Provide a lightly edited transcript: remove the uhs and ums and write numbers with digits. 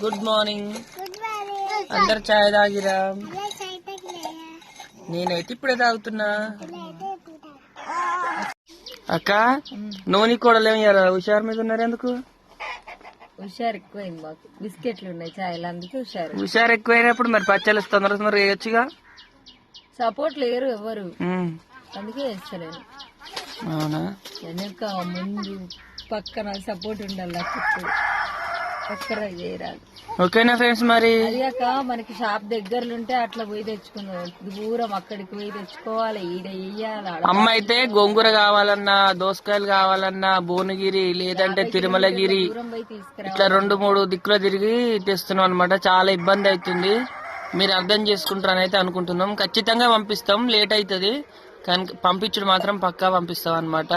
Good morning. అందరు చాయ్ తాగిరా? నేనైతే ఇప్పుడే తాగుతున్నా. అక్క నూనె కూడలేమయ్యారా? హుషారు మీద ఉన్నారు ఎందుకు? హుషారు ఎక్కువైంది మాకు. బిస్కెట్లు ఉన్నాయి చాయ్లు, అందుకే హుషారు ఎక్కువైనప్పుడు మరి పచ్చళ్ళు తొందర వేయొచ్చుగా. సపోర్ట్ లేరు ఎవరు, అందుకే వేస్తలేను. అవునా? వెనక ముందు పక్కన సపోర్ట్ ఉండాలి, పక్కన చేయరాదు. ఓకేనా ఫ్రెండ్స్? మరి అదిగాక మనకి షాప్ దగ్గరలో ఉంటే అట్లా పోయి తెచ్చుకున్నాం. దూరం అక్కడికి పోయి తెచ్చుకోవాలి, ఈడ వేయాలి. అమ్మ అయితే గోంగూర కావాలన్నా, దోసకాయలు కావాలన్నా, భువనగిరి లేదంటే తిరుమలగిరి ఇట్లా 2-3 దిక్కులు తిరిగి తెస్తున్నాం అనమాట. చాలా ఇబ్బంది అవుతుంది. మీరు అర్థం చేసుకుంటారని అయితే అనుకుంటున్నాం. ఖచ్చితంగా పంపిస్తాం, లేట్ అవుతుంది కానీ పంపించడం మాత్రం పక్కా పంపిస్తాం అనమాట.